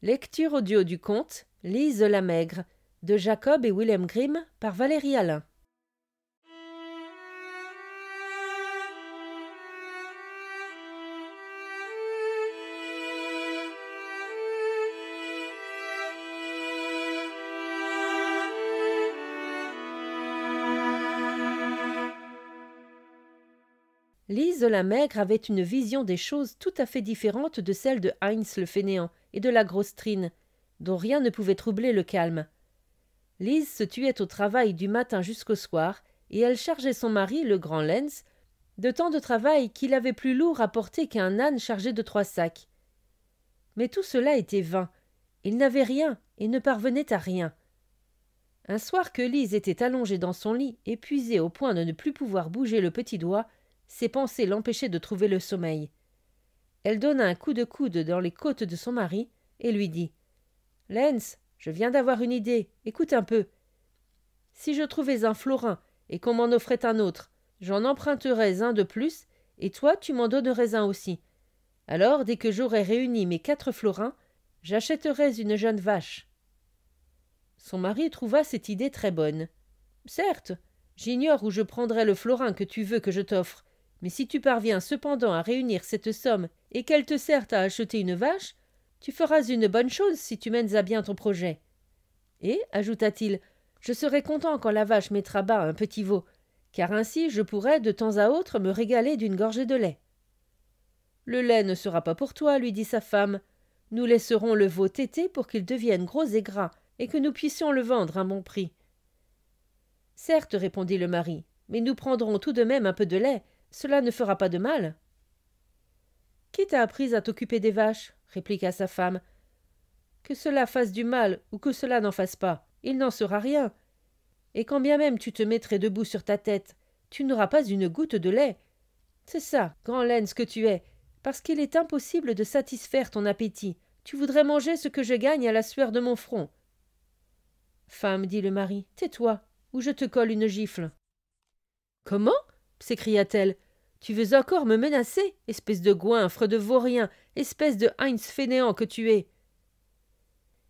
Lecture audio du conte Lise la Maigre de Jacob et Wilhelm Grimm par Valérie Alain. Lise la Maigre avait une vision des choses tout à fait différente de celle de Heinz le Fainéant et de la grosse Trine, dont rien ne pouvait troubler le calme. Lise se tuait au travail du matin jusqu'au soir, et elle chargeait son mari, le grand Lenz, de tant de travail qu'il avait plus lourd à porter qu'un âne chargé de 3 sacs. Mais tout cela était vain. Il n'avait rien et ne parvenait à rien. Un soir que Lise était allongée dans son lit, épuisée au point de ne plus pouvoir bouger le petit doigt, ses pensées l'empêchaient de trouver le sommeil. Elle donna un coup de coude dans les côtes de son mari et lui dit « Lenz, je viens d'avoir une idée, écoute un peu. Si je trouvais un florin et qu'on m'en offrait un autre, j'en emprunterais un de plus et toi tu m'en donnerais un aussi. Alors, dès que j'aurais réuni mes 4 florins, j'achèterais une jeune vache. » Son mari trouva cette idée très bonne. « Certes, j'ignore où je prendrai le florin que tu veux que je t'offre, mais si tu parviens cependant à réunir cette somme et qu'elle te sert à acheter une vache, tu feras une bonne chose si tu mènes à bien ton projet. Et, ajouta-t-il, je serai content quand la vache mettra bas un petit veau, car ainsi je pourrai de temps à autre me régaler d'une gorgée de lait. Le lait ne sera pas pour toi, lui dit sa femme. Nous laisserons le veau téter pour qu'il devienne gros et gras, et que nous puissions le vendre à un bon prix. Certes, répondit le mari, mais nous prendrons tout de même un peu de lait, cela ne fera pas de mal. Qui t'a appris à t'occuper des vaches? Répliqua sa femme. Que cela fasse du mal ou que cela n'en fasse pas, il n'en sera rien. Et quand bien même tu te mettrais debout sur ta tête, tu n'auras pas une goutte de lait. C'est ça, grand Lenz que tu es, parce qu'il est impossible de satisfaire ton appétit. Tu voudrais manger ce que je gagne à la sueur de mon front. Femme, dit le mari, tais-toi, ou je te colle une gifle. Comment? S'écria-t-elle. Tu veux encore me menacer, espèce de goinfre, de vaurien, espèce de Heinz fainéant que tu es.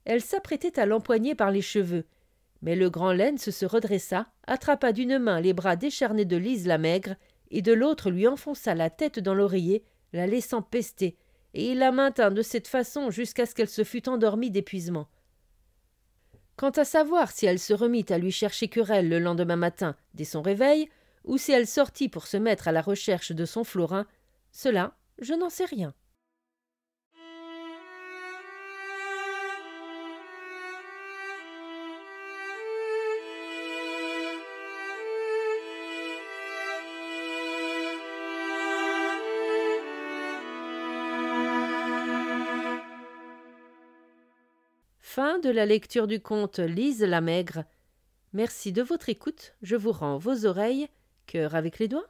Elle s'apprêtait à l'empoigner par les cheveux, mais le grand Lenz se redressa, attrapa d'une main les bras décharnés de Lise la Maigre, et de l'autre lui enfonça la tête dans l'oreiller, la laissant pester, et il la maintint de cette façon jusqu'à ce qu'elle se fût endormie d'épuisement. Quant à savoir si elle se remit à lui chercher querelle le lendemain matin, dès son réveil, ou si elle sortit pour se mettre à la recherche de son florin, cela, je n'en sais rien. Fin de la lecture du conte Lise la Maigre. Merci de votre écoute, je vous rends vos oreilles, cœur avec les doigts.